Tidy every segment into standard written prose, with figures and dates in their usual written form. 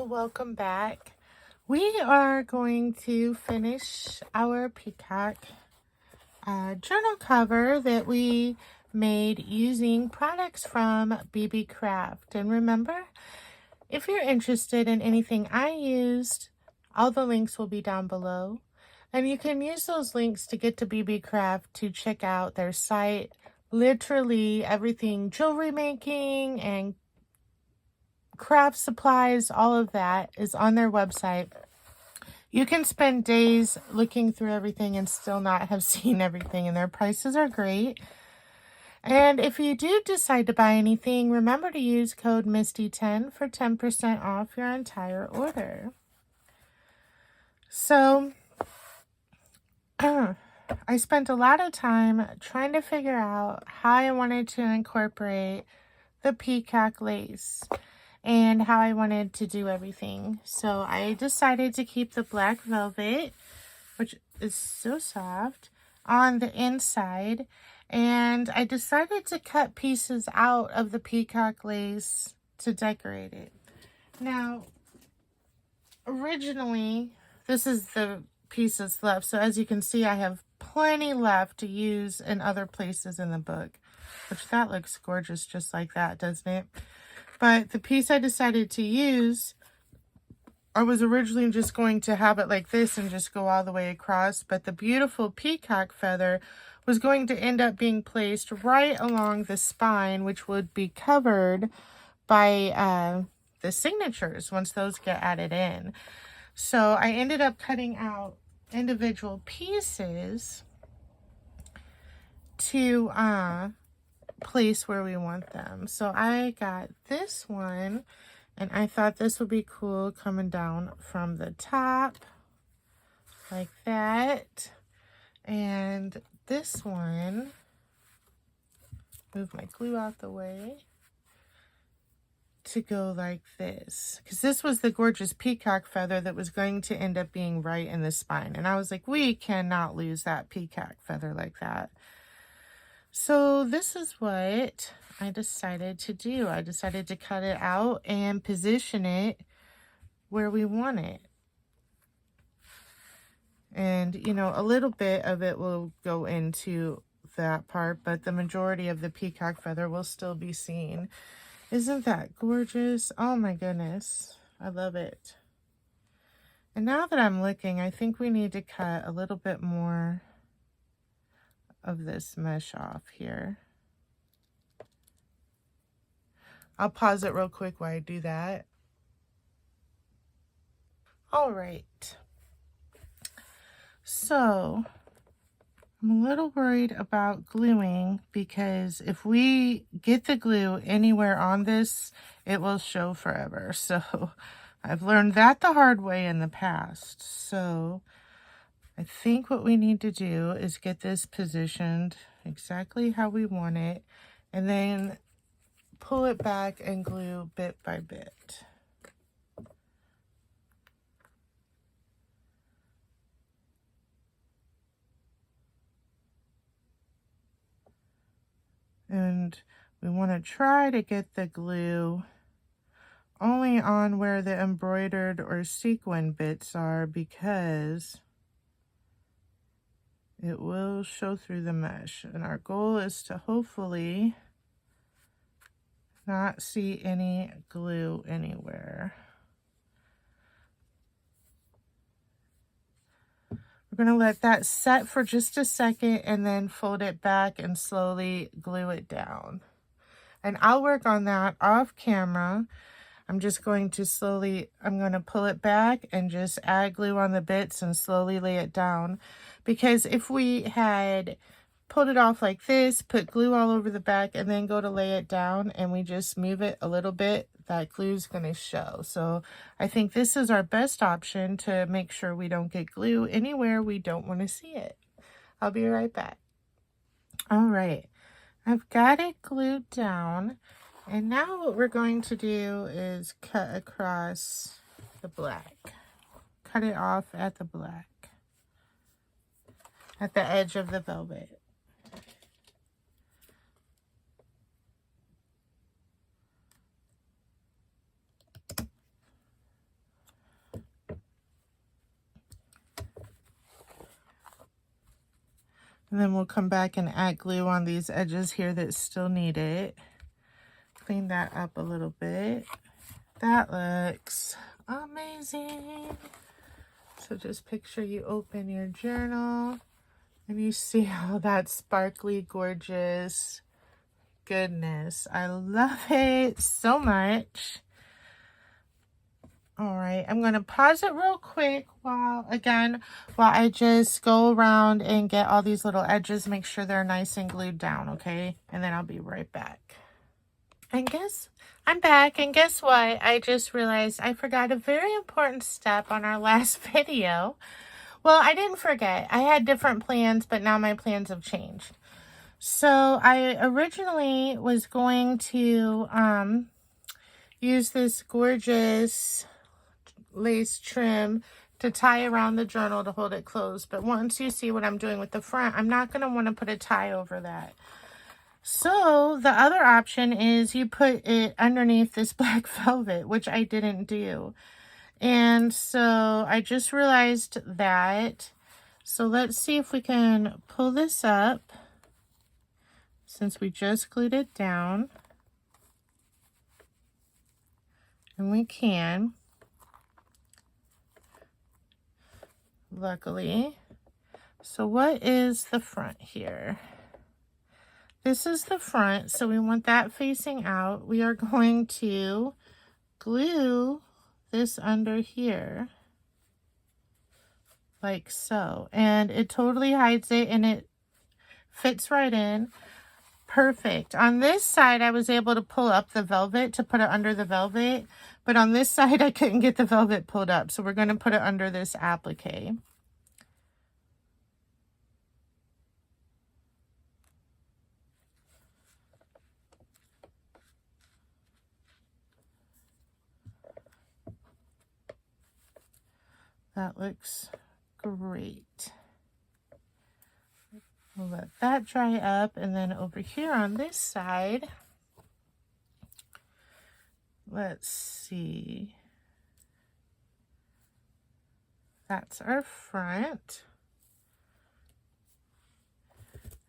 Hello, welcome back. We are going to finish our Peacock journal cover that we made using products from Beebeecraft. And remember, if you're interested in anything I used, all the links will be down below. And you can use those links to get to Beebeecraft to check out their site. Literally everything jewelry making and craft supplies, all of that is on their website. You can spend days looking through everything and still not have seen everything, and their prices are great. And if you do decide to buy anything, remember to use code MISTY10 for 10% off your entire order. So I spent a lot of time trying to figure out how I wanted to incorporate the Peacock Lace and how I wanted to do everything. So I decided to keep the black velvet, which is so soft, on the inside. And I decided to cut pieces out of the Peacock Lace to decorate it. Now, originally, this is the pieces left. So as you can see, I have plenty left to use in other places in the book, which that looks gorgeous just like that, doesn't it? But the piece I decided to use, I was originally just going to have it like this and just go all the way across. But the beautiful peacock feather was going to end up being placed right along the spine, which would be covered by the signatures once those get added in. So I ended up cutting out individual pieces to place where we want them. So I got this one, and I thought this would be cool coming down from the top like that. And this one, move my glue out the way, to go like this, because this was the gorgeous peacock feather that was going to end up being right in the spine. And I was like, we cannot lose that peacock feather like that. So this is what I decided to do. I decided to cut it out and position it where we want it. And, you know, a little bit of it will go into that part, but the majority of the peacock feather will still be seen. Isn't that gorgeous? Oh my goodness. I love it. And now that I'm looking, I think we need to cut a little bit more of this mesh off here. I'll pause it real quick while I do that. All right. So I'm a little worried about gluing, because if we get the glue anywhere on this, it will show forever. So I've learned that the hard way in the past. So I think what we need to do is get this positioned exactly how we want it, and then pull it back and glue bit by bit. And we want to try to get the glue only on where the embroidered or sequin bits are, because it will show through the mesh. And our goal is to hopefully not see any glue anywhere. We're going to let that set for just a second and then fold it back and slowly glue it down. And I'll work on that off camera. I'm just going to slowly, I'm going to pull it back and just add glue on the bits and slowly lay it down. Because if we had pulled it off like this, put glue all over the back, and then go to lay it down, and we just move it a little bit, that glue's going to show. So I think this is our best option to make sure we don't get glue anywhere we don't want to see it. I'll be right back. All right, I've got it glued down. And now what we're going to do is cut across the black. Cut it off at the black, at the edge of the velvet. And then we'll come back and add glue on these edges here that still need it. Clean that up a little bit. That looks amazing. So just picture you open your journal and you see all that sparkly, gorgeous goodness. I love it so much. All right, I'm going to pause it real quick while I just go around and get all these little edges, make sure they're nice and glued down, okay? And then I'll be right back. I'm back, and guess what? I just realized I forgot a very important step on our last video. Well, I didn't forget. I had different plans, but now my plans have changed. So I originally was going to use this gorgeous lace trim to tie around the journal to hold it closed. But once you see what I'm doing with the front, I'm not going to want to put a tie over that. So the other option is you put it underneath this black velvet, which I didn't do. And so I just realized that. So let's see if we can pull this up since we just glued it down. And we can. Luckily. So what is the front here? This is the front, so we want that facing out. We are going to glue this under here, like so. And it totally hides it, and it fits right in. Perfect. On this side, I was able to pull up the velvet to put it under the velvet, but on this side, I couldn't get the velvet pulled up, so we're going to put it under this applique. That looks great. We'll let that dry up, and then over here on this side, let's see. That's our front.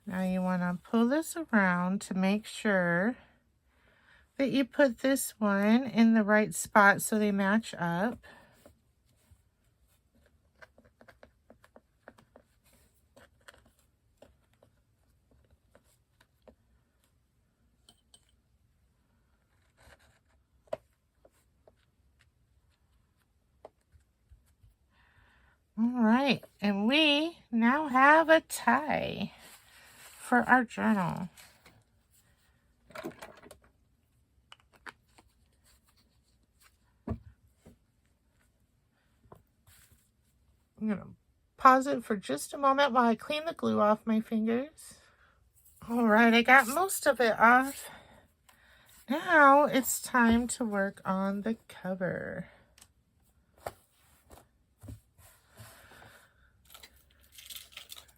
Now you want to pull this around to make sure that you put this one in the right spot so they match up. All right, and we now have a tie for our journal. I'm going to pause it for just a moment while I clean the glue off my fingers. All right, I got most of it off. Now it's time to work on the cover.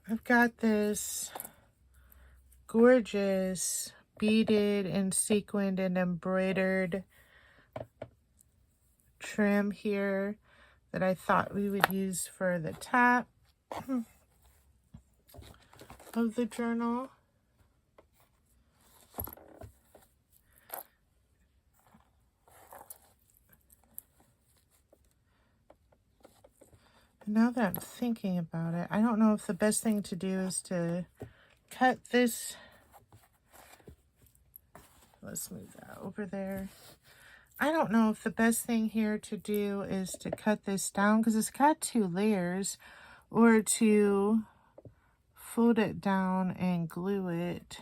I've got this gorgeous beaded and sequined and embroidered trim here that I thought we would use for the top of the journal. Now that I'm thinking about it, I don't know if the best thing to do is to cut this. Let's move that over there. I don't know if the best thing here to do is to cut this down because it's got 2 layers, or to fold it down and glue it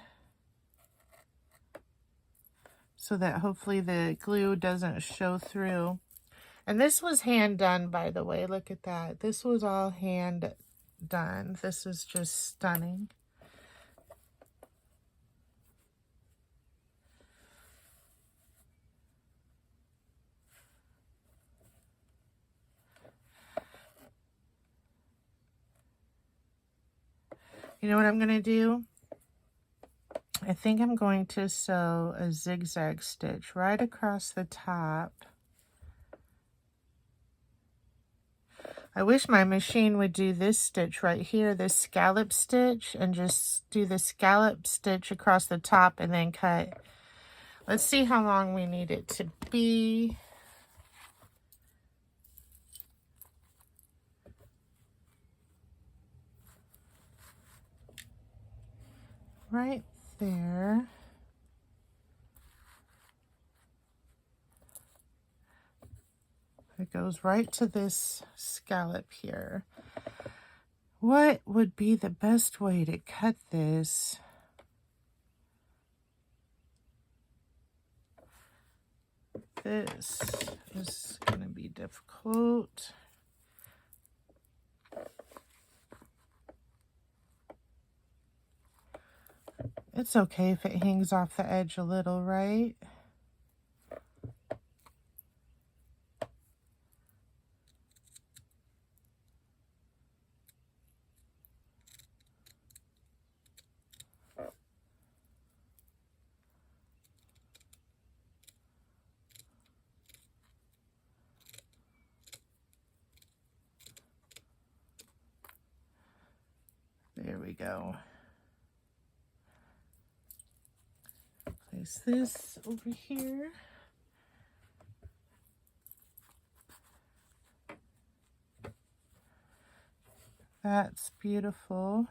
so that hopefully the glue doesn't show through. And this was hand done, by the way. Look at that. This was all hand done. This is just stunning. You know what I'm going to do? I think I'm going to sew a zigzag stitch right across the top I wish my machine would do this stitch right here, this scallop stitch, and just do the scallop stitch across the top and then cut. Let's see how long we need it to be. Right there. It goes right to this scallop here. What would be the best way to cut this? This is going to be difficult. It's okay if it hangs off the edge a little, right? There we go. Place this over here. That's beautiful.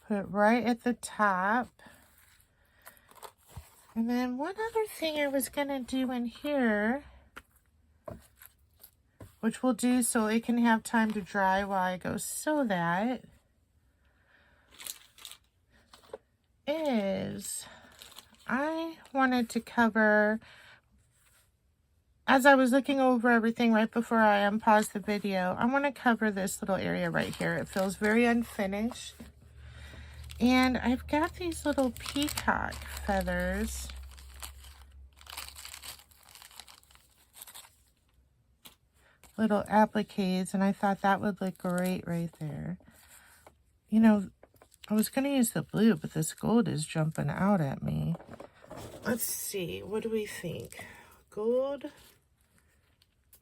Put it right at the top. And then one other thing I was going to do in here, which we'll do so it can have time to dry while I go sew that, is I wanted to cover, as I was looking over everything right before I unpaused the video, I want to cover this little area right here. It feels very unfinished. And I've got these little peacock feathers. Little appliques, and I thought that would look great right there. You know, I was going to use the blue, but this gold is jumping out at me. Let's see, what do we think? Gold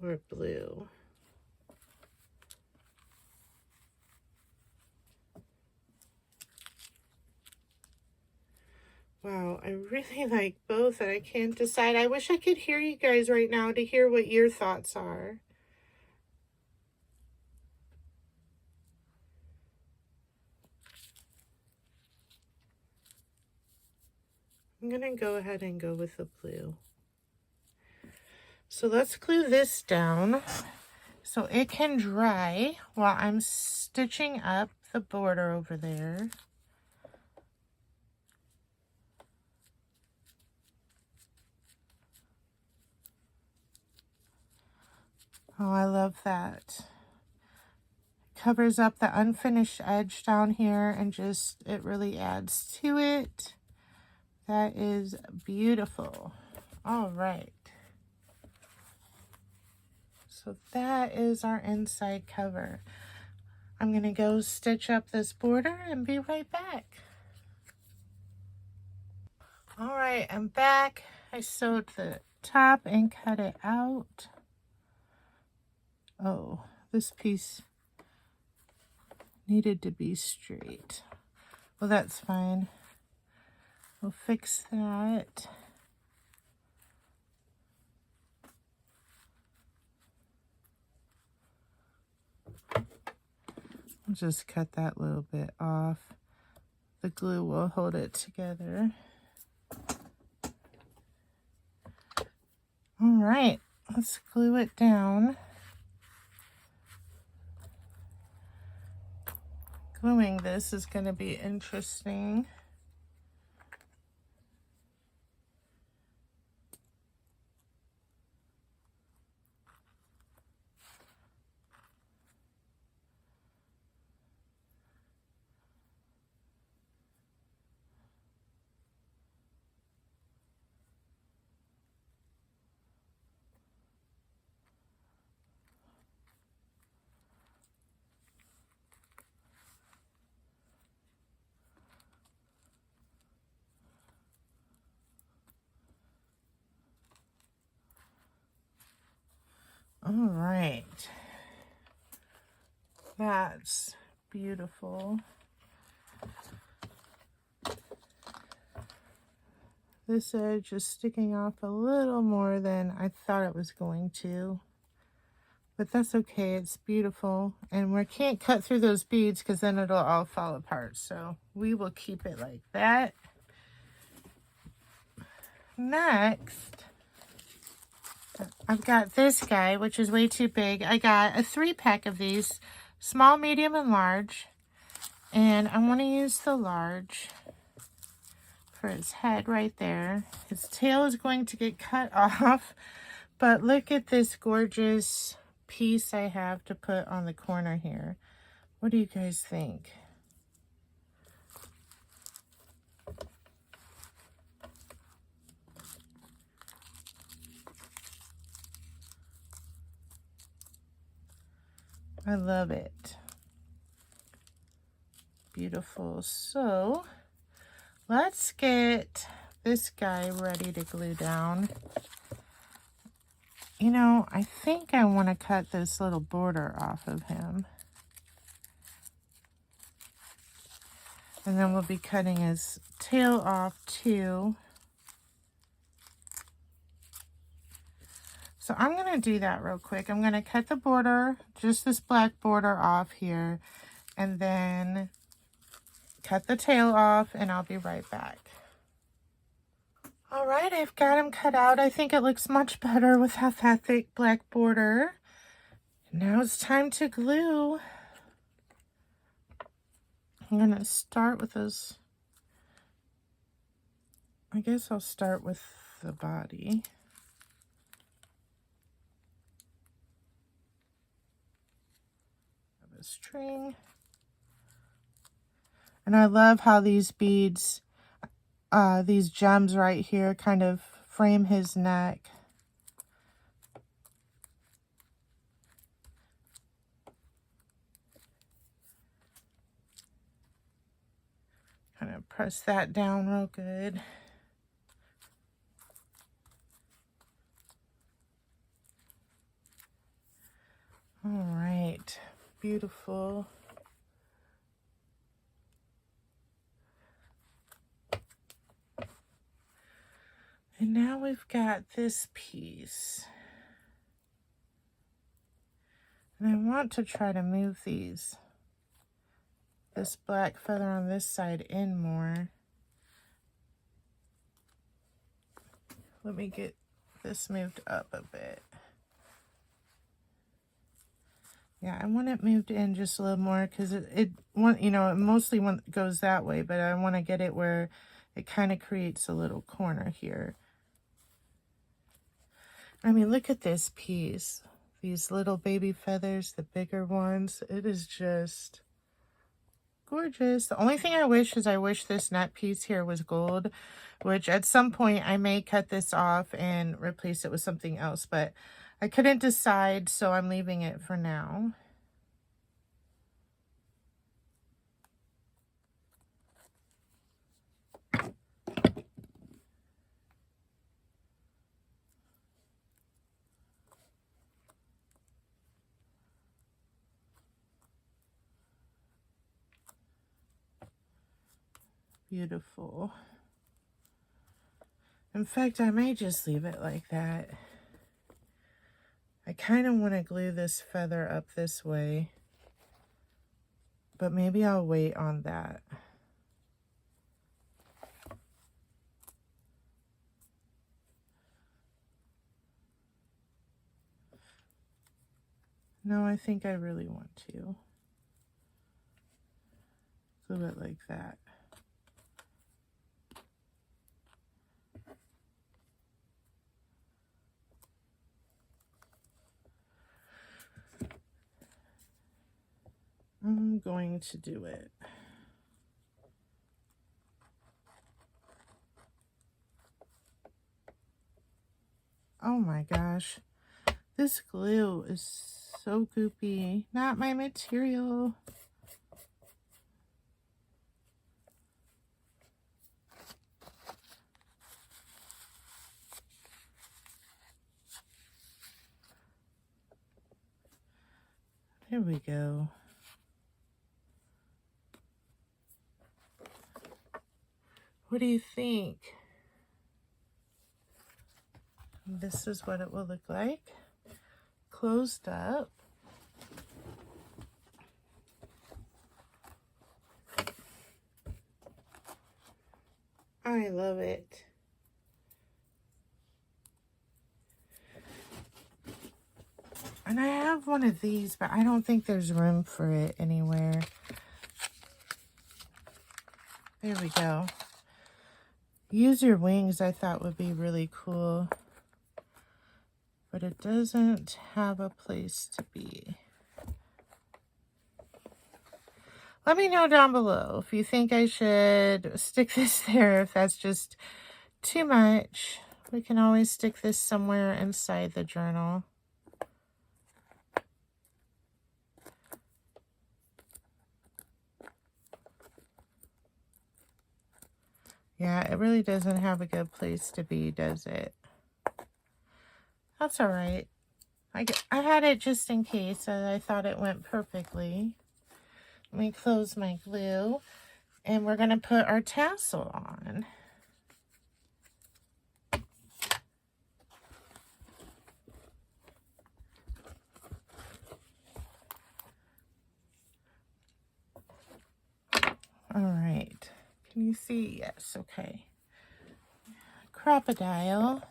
or blue? Wow, I really like both and I can't decide. I wish I could hear you guys right now to hear what your thoughts are. I'm gonna go ahead and go with the blue. So let's glue this down so it can dry while I'm stitching up the border over there. Oh, I love that. Covers up the unfinished edge down here and just, it really adds to it. That is beautiful. All right. So that is our inside cover. I'm going to go stitch up this border and be right back. All right, I'm back. I sewed the top and cut it out. Oh, this piece needed to be straight. Well, that's fine. We'll fix that. I'll just cut that little bit off. The glue will hold it together. All right, let's glue it down. Gluing this is going to be interesting. All right. That's beautiful. This edge is sticking off a little more than I thought it was going to. But that's okay, it's beautiful. And we can't cut through those beads because then it'll all fall apart. So we will keep it like that. Next, I've got this guy, which is way too big. I got a 3-pack of these, small, medium, and large. And I want to use the large for his head right there. His tail is going to get cut off, but look at this gorgeous piece I have to put on the corner here. What do you guys think? I love it. Beautiful. So let's get this guy ready to glue down. You know, I think I want to cut this little border off of him. And then we'll be cutting his tail off too. So I'm going to do that real quick. I'm going to cut the border, just this black border off here, and then cut the tail off, and I'll be right back. All right, I've got him cut out. I think it looks much better without that thick black border. Now it's time to glue. I'm going to start with those. I guess I'll start with the body. Of a string. And I love how these beads, these gems right here kind of frame his neck. Kind of press that down real good. All right, beautiful. And now we've got this piece. And I want to try to move this black feather on this side in more. Let me get this moved up a bit. Yeah, I want it moved in just a little more because it mostly goes that way, but I want to get it where it kind of creates a little corner here. I mean, look at this piece. These little baby feathers, the bigger ones. It is just gorgeous. The only thing I wish is this net piece here was gold, which at some point I may cut this off and replace it with something else, but I couldn't decide, so I'm leaving it for now. Beautiful. In fact, I may just leave it like that. I kind of want to glue this feather up this way, but maybe I'll wait on that. No, I think I really want to glue it like that. I'm going to do it. Oh my gosh. This glue is so goopy. Not my material. There we go. What do you think? This is what it will look like. Closed up. I love it. And I have one of these, but I don't think there's room for it anywhere. There we go. Use your wings, I thought would be really cool. But it doesn't have a place to be. Let me know down below if you think I should stick this there, if that's just too much. We can always stick this somewhere inside the journal. Yeah, it really doesn't have a good place to be, does it? That's all right. I had it just in case, and I thought it went perfectly. Let me close my glue, and we're going to put our tassel on. All right. Can you see? Yes, okay. Crocodile.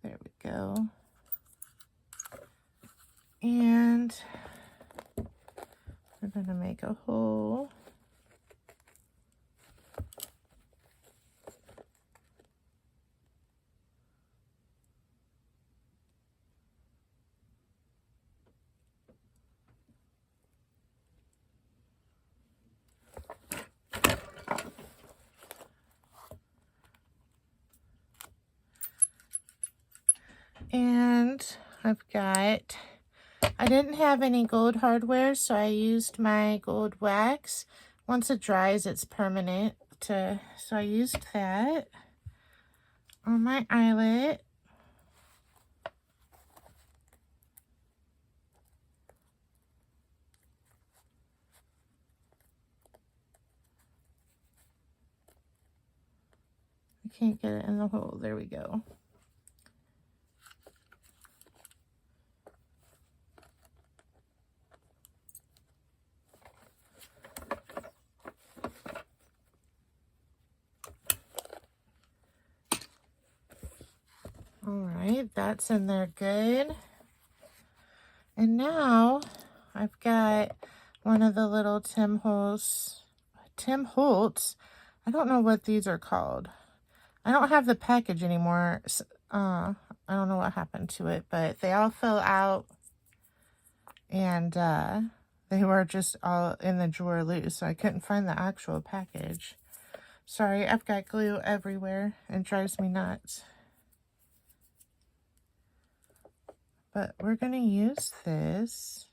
There we go. And we're going to make a hole. And I didn't have any gold hardware, so I used my gold wax. Once it dries, it's permanent. So I used that on my eyelet. I can't get it in the hole. There we go. All right, that's in there good. And now I've got one of the little Tim Holtz. I don't know what these are called. I don't have the package anymore. I don't know what happened to it, but they all fell out, and they were just all in the drawer loose, so I couldn't find the actual package. Sorry, I've got glue everywhere. It drives me nuts. But we're going to use this.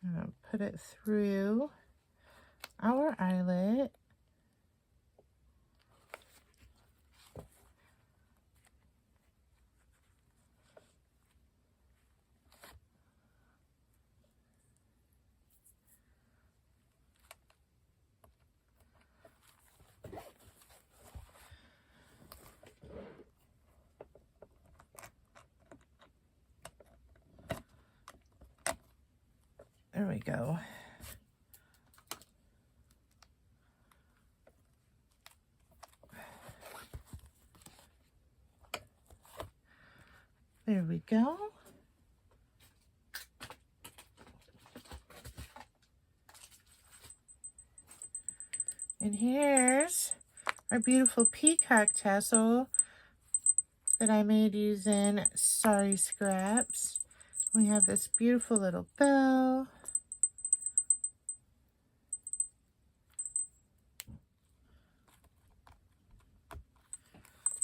I'm going to put it through our eyelet. There we go. There we go. And here's our beautiful peacock tassel that I made using sari scraps. We have this beautiful little bell.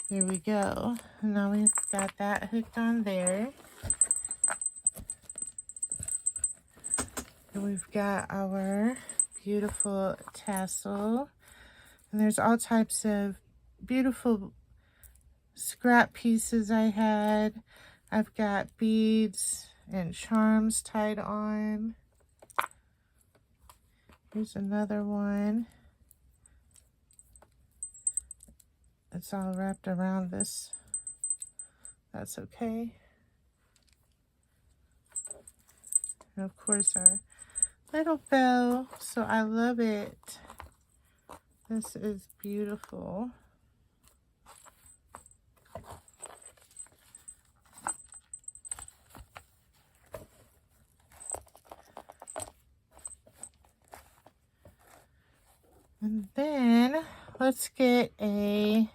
There we go. Now we've got that hooked on there. And we've got our beautiful tassel. And there's all types of beautiful scrap pieces I had. I've got beads and charms tied on. Here's another one. It's all wrapped around this. That's okay. And of course our little bow. So I love it. This is beautiful. And then let's get a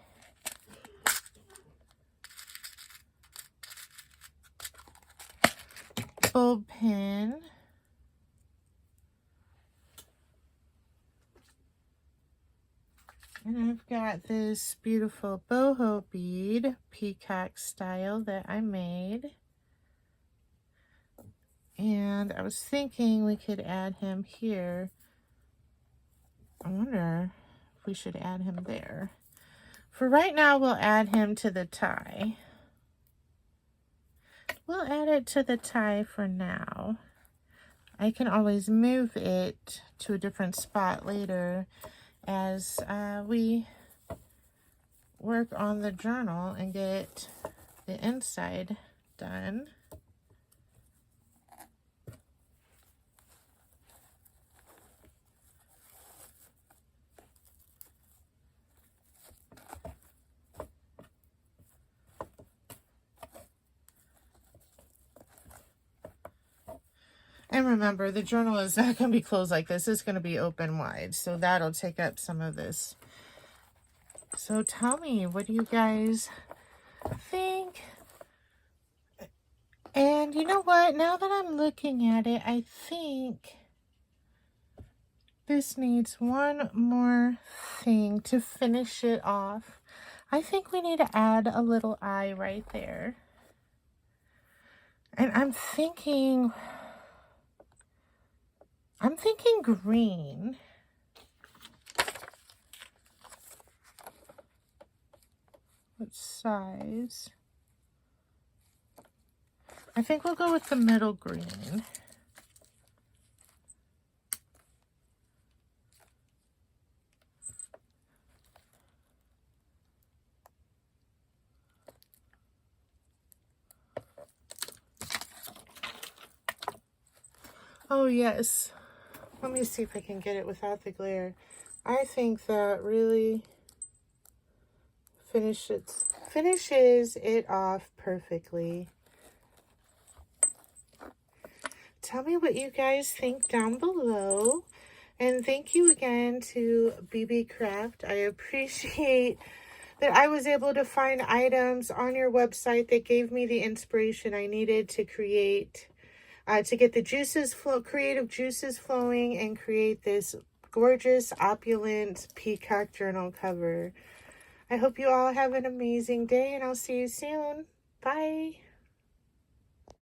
bulb pin. And I've got this beautiful boho bead, peacock style, that I made. And I was thinking we could add him here. I wonder if we should add him there. For right now, we'll add him to the tie. We'll add it to the tie for now. I can always move it to a different spot later as we work on the journal and get the inside done. And remember, the journal is not going to be closed like this. It's going to be open wide. So that'll take up some of this. So tell me, what do you guys think? And you know what? Now that I'm looking at it, I think this needs one more thing to finish it off. I think we need to add a little eye right there. And I'm thinking green. What size? I think we'll go with the middle green. Oh yes. Let me see if I can get it without the glare. I think that really finishes it off perfectly. Tell me what you guys think down below. And thank you again to Beebeecraft. I appreciate that I was able to find items on your website that gave me the inspiration I needed to create to get the creative juices flowing and create this gorgeous, opulent peacock journal cover. I hope you all have an amazing day, and I'll see you soon. Bye.